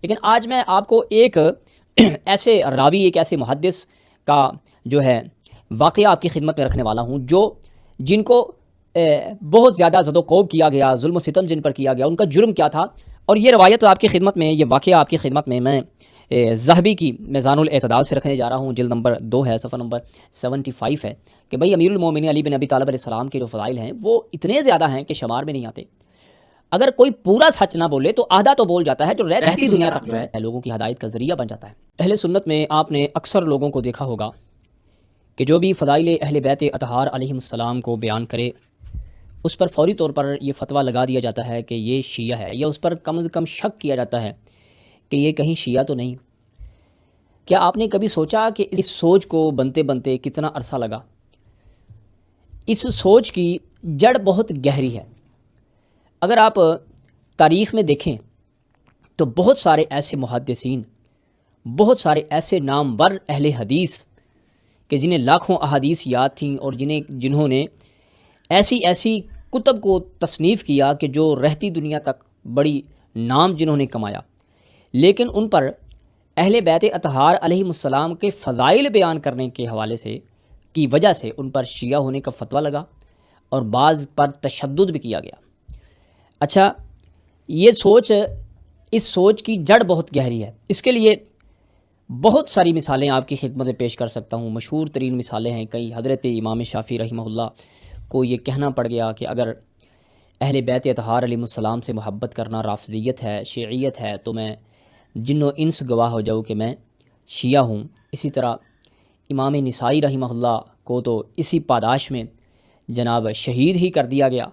لیکن آج میں آپ کو ایک ایسے راوی، ایک ایسے محدث کا جو ہے واقعہ آپ کی خدمت میں رکھنے والا ہوں، جن کو بہت زیادہ زد و کوب کیا گیا، ظلم و ستم جن پر کیا گیا، ان کا جرم کیا تھا۔ اور یہ روایت آپ کی خدمت میں، یہ واقعہ آپ کی خدمت میں ذہبی کی میزان الاعتدال سے رکھنے جا رہا ہوں، جلد نمبر 2 ہے، صفحہ نمبر 75 ہے، کہ بھئی امیر المومنین علی بن ابی طالب علیہ السلام کے جو فضائل ہیں وہ اتنے زیادہ ہیں کہ شمار میں نہیں آتے۔ اگر کوئی پورا سچ نہ بولے تو آدھا تو بول جاتا ہے، جو رہتی دنیا تک جو ہے لوگوں کی ہدایت کا ذریعہ بن جاتا ہے۔ اہل سنت میں آپ نے اکثر لوگوں کو دیکھا ہوگا کہ جو بھی فضائل اہل بیت اطہار علیہم السلام کو بیان کرے، اس پر فوری طور پر یہ فتویٰ لگا دیا جاتا ہے کہ یہ شیعہ ہے، یا اس پر کم از کم شک کیا جاتا ہے کہ یہ کہیں شیعہ تو نہیں۔ کیا آپ نے کبھی سوچا کہ اس سوچ کو بنتے بنتے کتنا عرصہ لگا؟ اس سوچ کی جڑ بہت گہری ہے۔ اگر آپ تاریخ میں دیکھیں تو بہت سارے ایسے محدثین، بہت سارے ایسے نامور اہل حدیث کہ جنہیں لاکھوں احادیث یاد تھیں، اور جنہوں نے ایسی کتب کو تصنیف کیا کہ جو رہتی دنیا تک بڑی نام جنہوں نے کمایا، لیکن ان پر اہل بیت اطہار علیہم السلام کے فضائل بیان کرنے کے حوالے سے کی وجہ سے ان پر شیعہ ہونے کا فتویٰ لگا، اور بعض پر تشدد بھی کیا گیا۔ اچھا، اس سوچ کی جڑ بہت گہری ہے۔ اس کے لیے بہت ساری مثالیں آپ کی خدمت میں پیش کر سکتا ہوں۔ مشہور ترین مثالیں ہیں کئی۔ حضرت امام شافعی رحمہ اللہ کو یہ کہنا پڑ گیا کہ اگر اہل بیت اطہار علیہ السلام سے محبت کرنا رافضیت ہے، شیعیت ہے، تو میں جن و انس گواہ ہو جاؤ کہ میں شیعہ ہوں۔ اسی طرح امام نسائی رحمہ اللہ کو تو اسی پاداش میں جناب شہید ہی کر دیا گیا،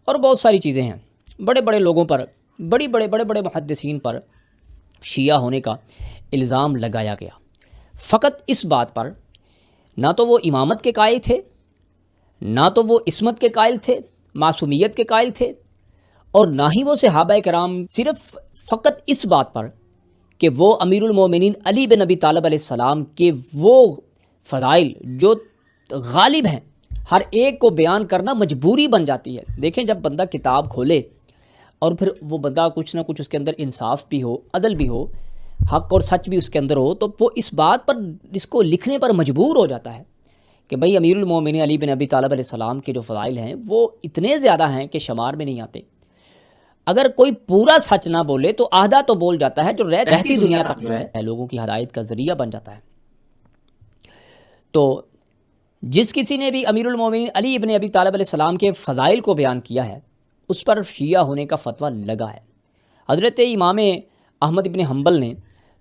اور بہت ساری چیزیں ہیں۔ بڑے بڑے لوگوں پر، بڑے محدثین پر شیعہ ہونے کا الزام لگایا گیا، فقط اس بات پر نہ تو وہ امامت کے قائل تھے، نہ تو وہ عصمت کے قائل تھے، معصومیت کے قائل تھے، اور نہ ہی وہ صحابہ کرام، صرف فقط اس بات پر کہ وہ امیر المومنین علی بن ابی طالب علیہ السلام کے وہ فضائل جو غالب ہیں، ہر ایک کو بیان کرنا مجبوری بن جاتی ہے۔ دیکھیں، جب بندہ کتاب کھولے اور پھر وہ بندہ کچھ نہ کچھ اس کے اندر انصاف بھی ہو، عدل بھی ہو، حق اور سچ بھی اس کے اندر ہو، تو وہ اس بات پر، اس کو لکھنے پر مجبور ہو جاتا ہے کہ بھئی امیر المومنین علی بن ابی طالب علیہ السلام کے جو فضائل ہیں وہ اتنے زیادہ ہیں کہ شمار میں نہیں آتے۔ اگر کوئی پورا سچ نہ بولے تو آدھا تو بول جاتا ہے، جو رہتی دنیا تک جو ہے لوگوں کی ہدایت کا ذریعہ بن جاتا ہے۔ تو جس کسی نے بھی امیر المومنین علی ابن ابی طالب علیہ السلام کے فضائل کو بیان کیا ہے، اس پر شیعہ ہونے کا فتویٰ لگا ہے۔ حضرت امام احمد ابن حنبل نے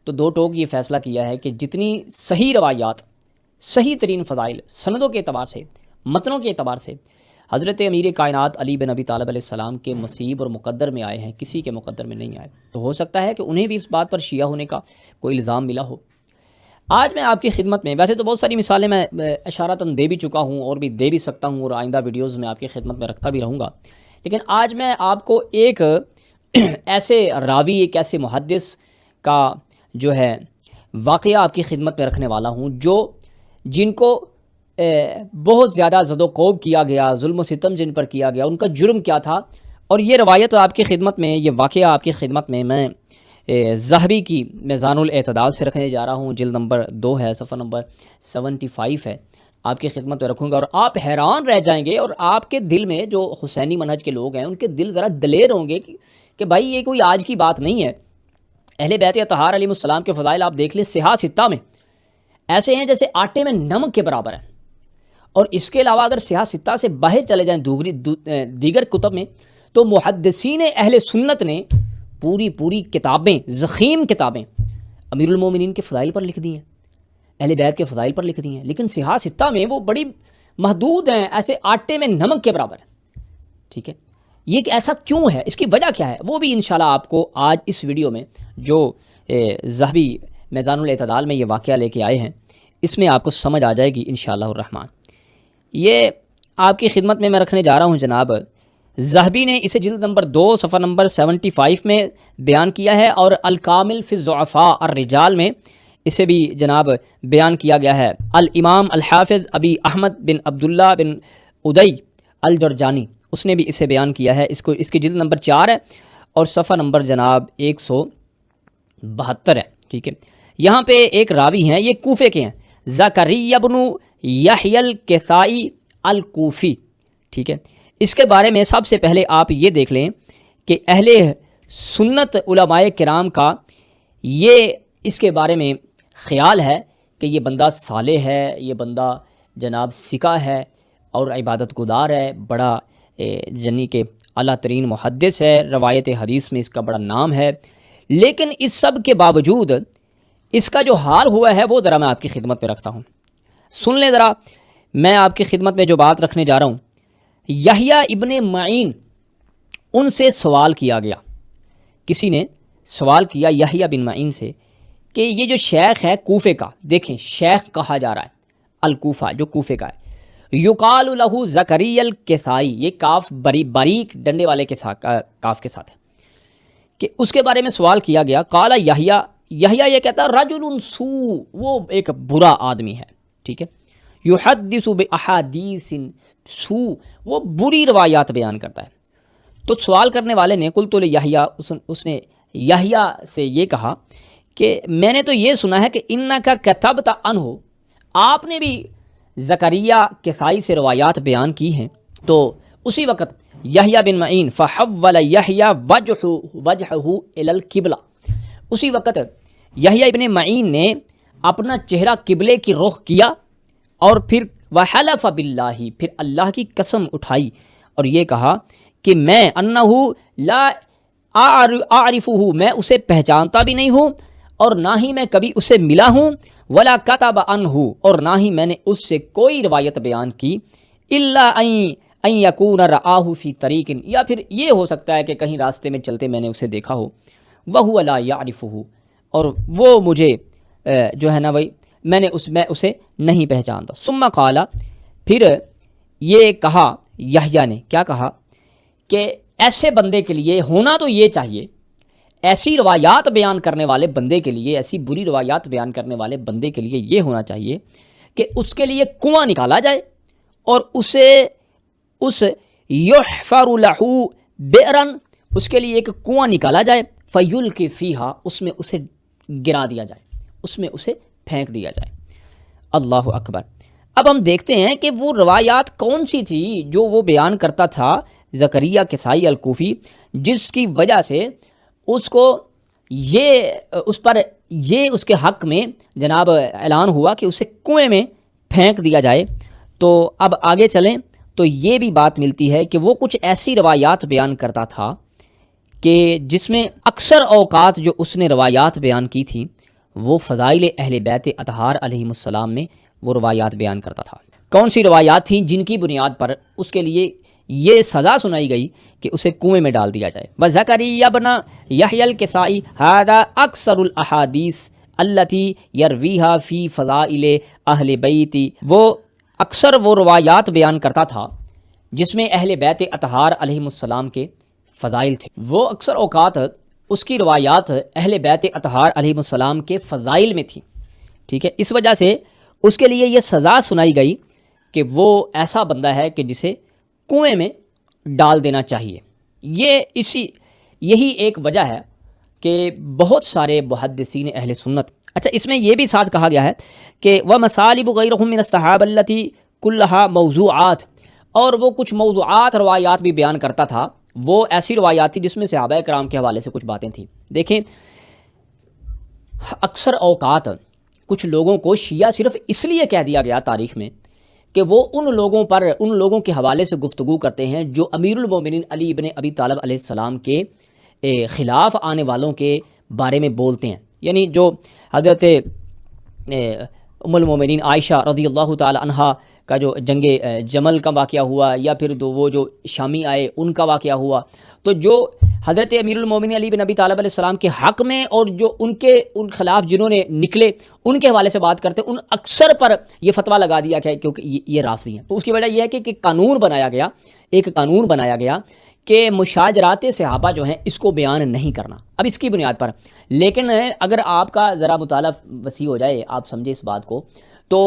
تو دو ٹوک یہ فیصلہ کیا ہے کہ جتنی صحیح روایات، صحیح ترین فضائل سندوں کے اعتبار سے، متنوں کے اعتبار سے حضرت امیر کائنات علی بن ابی طالب علیہ السلام کے نصیب اور مقدر میں آئے ہیں، کسی کے مقدر میں نہیں آئے، تو ہو سکتا ہے کہ انہیں بھی اس بات پر شیعہ ہونے کا کوئی الزام ملا ہو۔ آج میں آپ کی خدمت میں، ویسے تو بہت ساری مثالیں میں اشارتاً دے بھی چکا ہوں، اور بھی دے بھی سکتا ہوں، اور آئندہ ویڈیوز میں آپ کی خدمت میں رکھتا بھی رہوں گا، لیکن آج میں آپ کو ایک ایسے راوی، ایک ایسے محدث کا جو ہے واقعہ آپ کی خدمت میں رکھنے والا ہوں، جن کو بہت زیادہ زد و کوب کیا گیا، ظلم و ستم جن پر کیا گیا، ان کا جرم کیا تھا۔ اور یہ روایت آپ کی خدمت میں، یہ واقعہ آپ کی خدمت میں ذہبی کی میزان الاعتدال سے رکھنے جا رہا ہوں، جلد نمبر 2 ہے، صفحہ نمبر 75 ہے، آپ کی خدمت میں رکھوں گا، اور آپ حیران رہ جائیں گے، اور آپ کے دل میں جو حسینی منہج کے لوگ ہیں ان کے دل ذرا دلیر ہوں گے کہ بھائی یہ کوئی آج کی بات نہیں ہے۔ اہل بیت اطہار علیہ السلام کے فضائل آپ دیکھ لیں، صحاح ستہ میں ایسے ہیں جیسے آٹے میں نمک کے برابر ہیں، اور اس کے علاوہ اگر صحاح ستہ سے باہر چلے جائیں دیگر کتب میں، تو محدثین اہل سنت نے پوری کتابیں، ضخیم کتابیں امیر المومنین کے فضائل پر لکھ دی ہیں، اہل بیت کے فضائل پر لکھ دی ہیں، لیکن صحاح ستہ میں وہ بڑی محدود ہیں، ایسے آٹے میں نمک کے برابر ہیں۔ ٹھیک ہے، یہ ایسا کیوں ہے، اس کی وجہ کیا ہے، وہ بھی انشاءاللہ آپ کو آج اس ویڈیو میں، جو ذہبی میزان الاعتدال میں یہ واقعہ لے کے آئے ہیں، اس میں آپ کو سمجھ آ جائے گی انشاءاللہ الرحمن۔ یہ آپ کی خدمت میں رکھنے جا رہا ہوں جناب، ذہبی نے اسے جلد نمبر 2 صفحہ نمبر 75 میں بیان کیا ہے، اور الکامل فی الضعفاء الرجال میں اسے بھی جناب بیان کیا گیا ہے۔ الامام الحافظ ابی احمد بن عبداللہ بن ادی الجرجانی، اس نے بھی اسے بیان کیا ہے، اس کی جلد نمبر 4 ہے، اور صفحہ نمبر جناب 72 ہے، ٹھیک ہے۔ یہاں پہ ایک راوی ہیں، یہ کوفے کے ہیں، زکریا بن یحیی الکسائی الکوفی، ٹھیک ہے۔ اس کے بارے میں سب سے پہلے آپ یہ دیکھ لیں کہ اہل سنت علماء کرام کا یہ اس کے بارے میں خیال ہے کہ یہ بندہ صالح ہے، یہ بندہ جناب ثقہ ہے اور عبادت گزار ہے، بڑا یعنی کہ اعلیٰ ترین محدث ہے، روایت حدیث میں اس کا بڑا نام ہے۔ لیکن اس سب کے باوجود اس کا جو حال ہوا ہے وہ ذرا میں آپ کی خدمت میں رکھتا ہوں، سن لیں ذرا۔ میں آپ کی خدمت میں جو بات رکھنے جا رہا ہوں، یحییٰ ابن معین، ان سے سوال کیا گیا، کسی نے سوال کیا یحییٰ بن معین سے کہ یہ جو شیخ ہے کوفے کا، دیکھیں شیخ کہا جا رہا ہے الکوفہ، جو کوفے کا ہے، یقال لہ زکریا الکسائی، یہ کاف باریک ڈنڈے والے کے ساتھ کاف کے ساتھ ہے، کہ اس کے بارے میں سوال کیا گیا۔ قال یحییٰ، یحییٰ یہ کہتا ہے رجل سوء، وہ ایک برا آدمی ہے، ٹھیک ہے۔ یحدث باحادیث سوء، وہ بری روایات بیان کرتا ہے۔ تو سوال کرنے والے نے قلت لیحییٰ، اس نے یحییٰ سے یہ کہا کہ میں نے تو یہ سنا ہے کہ انکا کتبت عنہ، آپ نے بھی زکریا کسائی سے روایات بیان کی ہیں۔ تو اسی وقت یحییٰ بن معین فحول یحییٰ وجہہ الی القبلہ، اسی وقت یحییٰ ابن معین نے اپنا چہرہ قبلے کی رخ کیا اور پھر وحلف باللہ، پھر اللہ کی قسم اٹھائی اور یہ کہا کہ میں انہ لا اعرفہ، میں اسے پہچانتا بھی نہیں ہوں اور نہ ہی میں کبھی اسے ملا ہوں، ولا کتب عنہ، اور نہ ہی میں نے اس سے کوئی روایت بیان کی، الا ان یکون رآہ فی طریق، یا پھر یہ ہو سکتا ہے کہ کہیں راستے میں چلتے میں نے اسے دیکھا ہو، وہو لا یعرفہ، اور وہ مجھے جو ہے نا وہی میں اسے نہیں پہچانتا۔ ثم قال، پھر یہ کہا یحییٰ نے، کیا کہا کہ ایسے بندے کے لیے ہونا تو یہ چاہیے، ایسی روایات بیان کرنے والے بندے کے لیے، ایسی بری روایات بیان کرنے والے بندے کے لیے یہ ہونا چاہیے کہ اس کے لیے کنواں نکالا جائے اور اسے اس یحفر لہ بئرن، اس کے لیے ایک کنواں نکالا جائے، فیلقی فیہا، اس میں اسے گرا دیا جائے، اس میں اسے پھینک دیا جائے۔ اللہ اکبر۔ اب ہم دیکھتے ہیں کہ وہ روایات کون سی تھی جو وہ بیان کرتا تھا زکریا کسائی الکوفی، جس کی وجہ سے اس کو اس کے حق میں جناب اعلان ہوا کہ اسے کنویں میں پھینک دیا جائے۔ تو اب آگے چلیں تو یہ بھی بات ملتی ہے کہ وہ کچھ ایسی روایات بیان کرتا تھا کہ جس میں اکثر اوقات جو اس نے روایات بیان کی تھیں وہ فضائل اہل بیت اطہار علیہم السلام میں وہ روایات بیان کرتا تھا۔ کون سی روایات تھیں جن کی بنیاد پر اس کے لیے یہ سزا سنائی گئی کہ اسے کنویں میں ڈال دیا جائے؟ وَزَكَرِيَّا بْنَ يَحْيَى الْكِسَائِي هَذَا أَكْثَرُ الْأَحَادِيثِ الَّتِي يَرْوِيهَا فِي فَضَائِلِ أَهْلِ بَيْتِ، وہ اکثر وہ روایات بیان کرتا تھا جس میں اہل بیت اطہار علیہم السلام کے فضائل تھے۔ وہ اکثر اوقات اس کی روایات اہل بیت اطہار علیہم السلام کے فضائل میں تھیں، ٹھیک ہے۔ اس وجہ سے اس کے لیے یہ سزا سنائی گئی کہ وہ ایسا بندہ ہے کہ جسے کنویں میں ڈال دینا چاہیے۔ یہی ایک وجہ ہے کہ بہت سارے محدثین اہل سنت، اچھا اس میں یہ بھی ساتھ کہا گیا ہے کہ وَمَصَالِبُ غَيْرُهُم مِّنَ الصَّحَابَةِ الَّتِي كُلَّهَا مَوْضُوعَاتٌ، اور وہ کچھ موضوعات روایات بھی بیان کرتا تھا، وہ ایسی روایات تھی جس میں صحابہ کرام کے حوالے سے کچھ باتیں تھیں۔ دیکھیں اکثر اوقات کچھ لوگوں کو شیعہ صرف اس لیے کہہ دیا گیا تاریخ میں کہ وہ ان لوگوں کے حوالے سے گفتگو کرتے ہیں جو امیر المومنین علی ابن ابی طالب علیہ السلام کے خلاف آنے والوں کے بارے میں بولتے ہیں، یعنی جو حضرت ام المومنین عائشہ رضی اللہ تعالی عنہا کا جو جنگ جمل کا واقعہ ہوا، یا پھر وہ جو شامی آئے ان کا واقعہ ہوا، تو جو حضرت امیر المومنین علی بن ابی طالب علیہ السلام کے حق میں اور جو ان خلاف جنہوں نے نکلے ان کے حوالے سے بات کرتے، ان اکثر پر یہ فتویٰ لگا دیا کہ کیونکہ یہ رافضی ہیں۔ تو اس کی وجہ یہ ہے کہ قانون بنایا گیا کہ مشاجرات صحابہ جو ہیں اس کو بیان نہیں کرنا، اب اس کی بنیاد پر۔ لیکن اگر آپ کا ذرا مطالعہ وسیع ہو جائے، آپ سمجھے اس بات کو، تو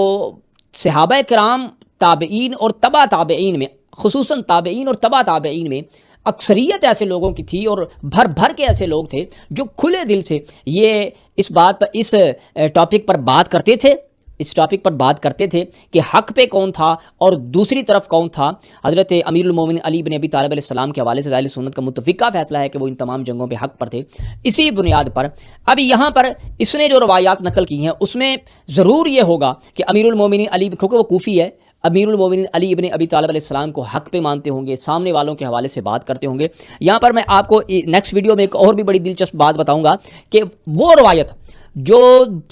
صحابہ کرام، تابعین اور تبع تابعین میں، خصوصاً تابعین اور تبع تابعین میں اکثریت ایسے لوگوں کی تھی اور بھر بھر کے ایسے لوگ تھے جو کھلے دل سے یہ اس بات پر اس ٹاپک پر بات کرتے تھے کہ حق پہ کون تھا اور دوسری طرف کون تھا۔ حضرت امیر المومنین علی بن ابی طالب علیہ السلام کے حوالے سے اہل سنت کا متفقہ فیصلہ ہے کہ وہ ان تمام جنگوں پہ حق پر تھے۔ اسی بنیاد پر اب یہاں پر اس نے جو روایات نقل کی ہیں اس میں ضرور یہ ہوگا کہ امیر المومنین علی، کیونکہ وہ کوفی ہے، امیر المومنین علی ابن ابی طالب علیہ السلام کو حق پہ مانتے ہوں گے، سامنے والوں کے حوالے سے بات کرتے ہوں گے۔ یہاں پر میں آپ کو نیکسٹ ویڈیو میں ایک اور بھی بڑی دلچسپ بات بتاؤں گا کہ وہ روایت جو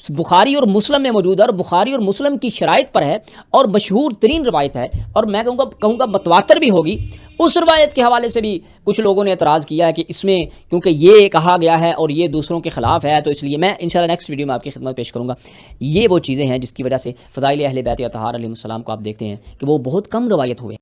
بخاری اور مسلم میں موجود ہے اور بخاری اور مسلم کی شرائط پر ہے اور مشہور ترین روایت ہے، اور میں کہوں گا متواتر بھی ہوگی، اس روایت کے حوالے سے بھی کچھ لوگوں نے اعتراض کیا ہے کہ اس میں کیونکہ یہ کہا گیا ہے اور یہ دوسروں کے خلاف ہے، تو اس لیے میں انشاءاللہ نیکسٹ ویڈیو میں آپ کی خدمت پیش کروں گا۔ یہ وہ چیزیں ہیں جس کی وجہ سے فضائل اہل بیت اطہار علیہم السلام کو آپ دیکھتے ہیں کہ وہ بہت کم روایت ہوئے۔